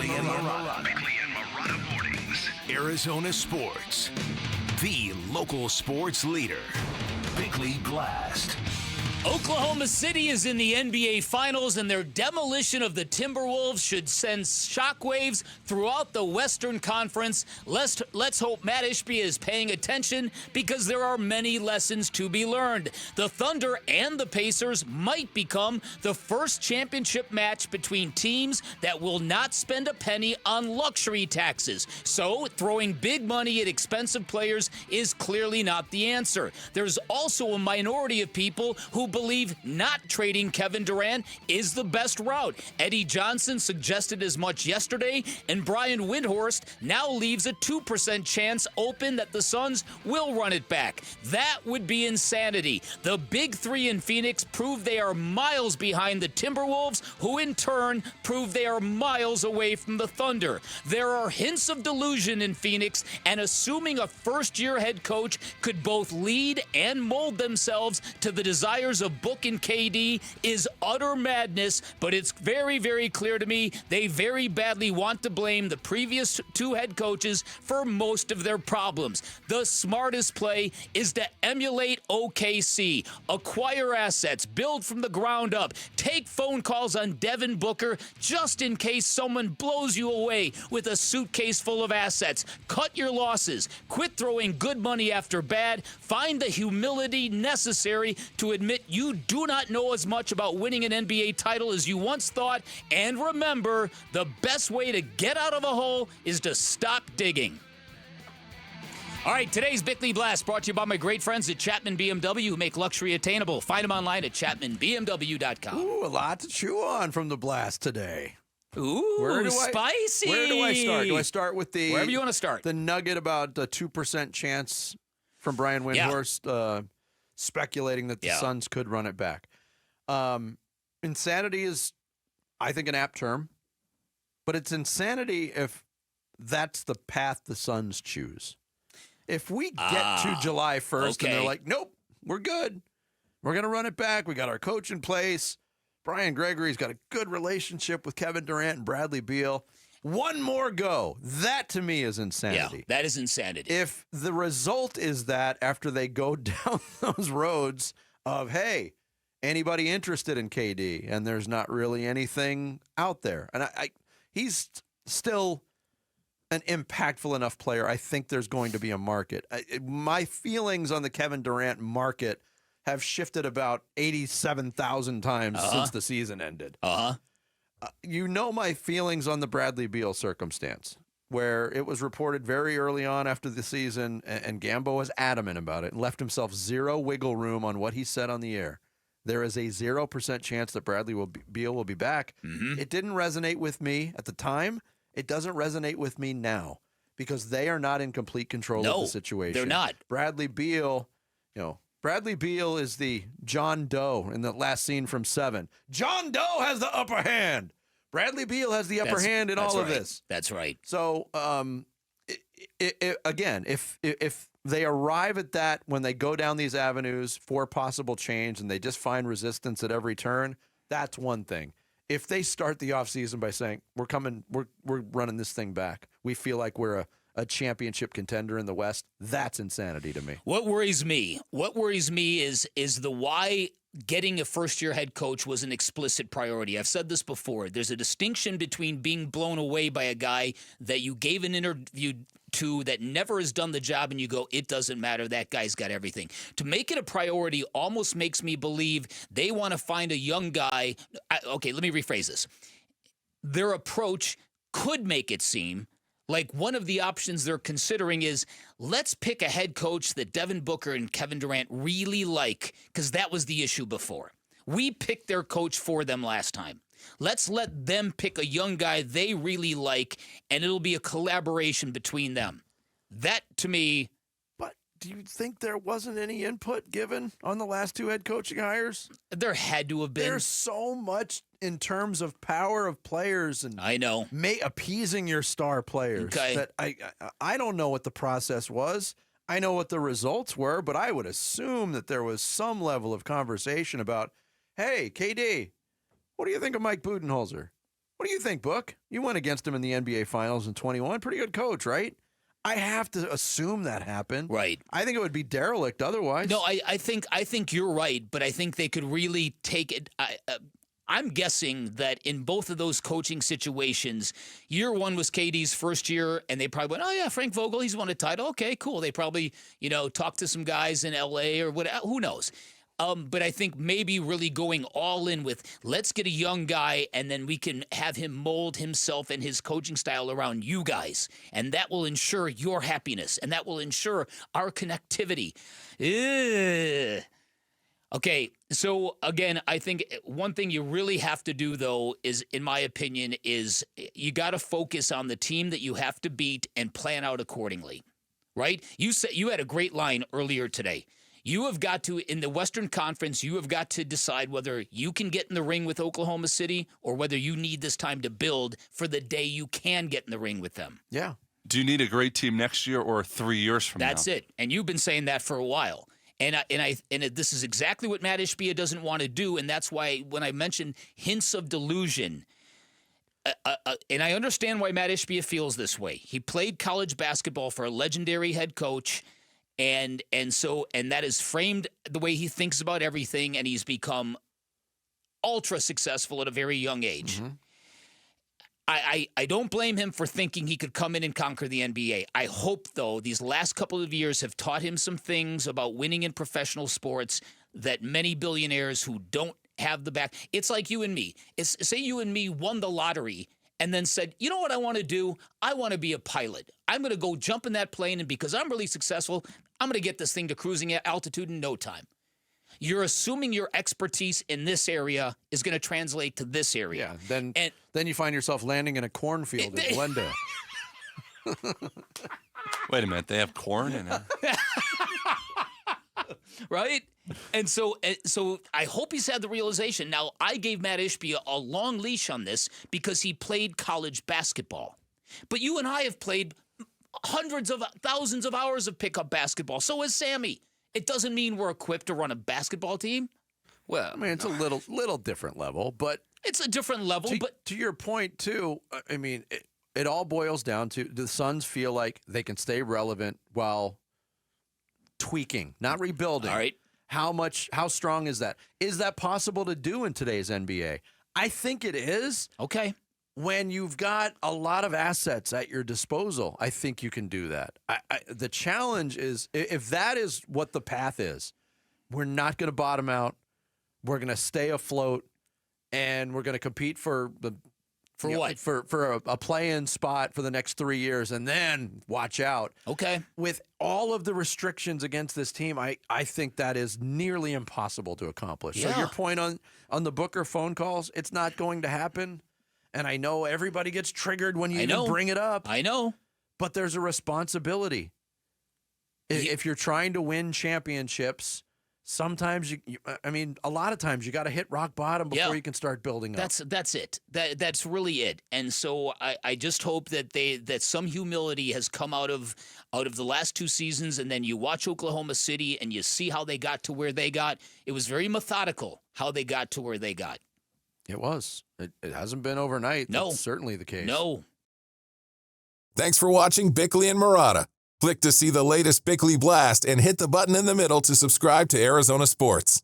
Bickley and Marotta Mornings. Arizona Sports. The local sports leader. Bickley Blast. Oklahoma City is in the NBA Finals, and their demolition of the Timberwolves should send shockwaves throughout the Western Conference. Let's hope Matt Ishbia is paying attention, because there are many lessons to be learned. The Thunder and the Pacers might become the first championship match between teams that will not spend a penny on luxury taxes. So, throwing big money at expensive players is clearly not the answer. There's also a minority of people who believe not trading Kevin Durant is the best route. Eddie Johnson suggested as much yesterday, and Brian Windhorst now leaves a 2% chance open that the Suns will run it back. That would be insanity. The Big Three in Phoenix prove they are miles behind the Timberwolves, who in turn prove they are miles away from the Thunder. There are hints of delusion in Phoenix, and assuming a first-year head coach could both lead and mold themselves to the desires of Book and KD is utter madness, but it's very, very clear to me they very badly want to blame the previous two head coaches for most of their problems. The smartest play is to emulate OKC, acquire assets, build from the ground up, take phone calls on Devin Booker just in case someone blows you away with a suitcase full of assets. Cut your losses, quit throwing good money after bad, find the humility necessary to admit you do not know as much about winning an NBA title as you once thought, and remember, the best way to get out of a hole is to stop digging. All right, today's Bickley Blast brought to you by my great friends at Chapman BMW, who make luxury attainable. Find them online at chapmanbmw.com. Ooh, a lot to chew on from the Blast today. Ooh, spicy. Where do I start? Do I start with the... Wherever you want to start. The nugget about the 2% chance from Brian Windhorst speculating that the Suns could run it back. Insanity is, I think, an apt term, but it's insanity if that's the path the Suns choose. If we get to July 1st and they're like, nope, we're good. We're going to run it back. We got our coach in place. Brian Gregory's got a good relationship with Kevin Durant and Bradley Beal. One more go. That, to me, is insanity. Yeah, that is insanity. If the result is that after they go down those roads of, hey, anybody interested in KD, and there's not really anything out there. And he's still an impactful enough player. I think there's going to be a market. My feelings on the Kevin Durant market have shifted about 87,000 times since the season ended. You know my feelings on the Bradley Beal circumstance, where it was reported very early on after the season, and Gambo was adamant about it and left himself zero wiggle room on what he said on the air. There is a 0% chance that Beal will be back. Mm-hmm. It didn't resonate with me at the time. It doesn't resonate with me now, because they are not in complete control of the situation. They're not. Bradley Beal is the John Doe in the last scene from Seven. John Doe has the upper hand. Bradley Beal has the upper hand in all of this. That's right. So, again, if they arrive at that when they go down these avenues for possible change and they just find resistance at every turn, that's one thing. If they start the offseason by saying, we're running this thing back, we feel like we're a championship contender in the West, that's insanity to me. What worries me is the why getting a first-year head coach was an explicit priority. I've said this before. There's a distinction between being blown away by a guy that you gave an interview to that never has done the job, and you go, it doesn't matter, that guy's got everything. To make it a priority almost makes me believe they want to find a young guy. Okay, let me rephrase this. Their approach could make it seem like one of the options they're considering is, let's pick a head coach that Devin Booker and Kevin Durant really like, because that was the issue before. We picked their coach for them last time. Let's let them pick a young guy they really like, and it'll be a collaboration between them. That, to me... But do you think there wasn't any input given on the last two head coaching hires? There had to have been. There's so much in terms of power of players and I know appeasing your star players that I don't know what the process was. I know what the results were, but I would assume that there was some level of conversation about, hey, KD, what do you think of Mike Budenholzer? What do you think, Book? You went against him in the NBA Finals in 21. Pretty good coach, right? I have to assume that happened. Right. I think it would be derelict otherwise. No, I think you're right, but I think they could really take it. I'm guessing that in both of those coaching situations, year one was KD's first year, and they probably went, "Oh yeah, Frank Vogel, he's won a title. Okay, cool." They probably talked to some guys in LA or whatever. Who knows? But I think maybe really going all in with let's get a young guy and then we can have him mold himself and his coaching style around you guys. And that will ensure your happiness and that will ensure our connectivity. Ugh. Okay, so again, I think one thing you really have to do, though, is, in my opinion, is you got to focus on the team that you have to beat and plan out accordingly, right? You had a great line earlier today. You have got to, in the Western Conference, you have got to decide whether you can get in the ring with Oklahoma City or whether you need this time to build for the day you can get in the ring with them. Yeah. Do you need a great team next year or 3 years from now? That's it. And you've been saying that for a while. And this is exactly what Matt Ishbia doesn't want to do, and that's why when I mentioned hints of delusion, and I understand why Matt Ishbia feels this way. He played college basketball for a legendary head coach, and that is framed the way he thinks about everything, and he's become ultra successful at a very young age. Mm-hmm. I don't blame him for thinking he could come in and conquer the NBA. I hope, though, these last couple of years have taught him some things about winning in professional sports that many billionaires who don't have the back. It's like you and me. Say you and me won the lottery and then said, you know what I want to do? I want to be a pilot. I'm going to go jump in that plane, and because I'm really successful, I'm going to get this thing to cruising altitude in no time. You're assuming your expertise in this area is going to translate to this area. Yeah, then you find yourself landing in a cornfield in Glendale. Wait a minute, they have corn in it? Right? And so I hope he's had the realization. Now, I gave Matt Ishbia a long leash on this because he played college basketball. But you and I have played hundreds of thousands of hours of pickup basketball. So has Sammy. It doesn't mean we're equipped to run a basketball team. Well, I mean, it's a little different level, but it's a different level. But to your point too, I mean, it all boils down to the Suns feel like they can stay relevant while tweaking, not rebuilding. All right. How strong is that? Is that possible to do in today's NBA? I think it is. Okay. When you've got a lot of assets at your disposal, I think you can do that. The challenge is, if that is what the path is, we're not going to bottom out. We're going to stay afloat, and we're going to compete for a play-in spot for the next 3 years, and then watch out. Okay. With all of the restrictions against this team, I think that is nearly impossible to accomplish. Yeah. So your point on the Booker phone calls, it's not going to happen. And I know everybody gets triggered when you even bring it up. I know. But there's a responsibility. If you're trying to win championships, sometimes a lot of times you got to hit rock bottom before you can start building up. That's it. That's really it. And so I just hope that some humility has come out of the last two seasons, and then you watch Oklahoma City and you see how they got to where they got. It was very methodical how they got to where they got. It was. It hasn't been overnight. No. That's certainly the case. No. Thanks for watching Bickley and Marotta. Click to see the latest Bickley Blast and hit the button in the middle to subscribe to Arizona Sports.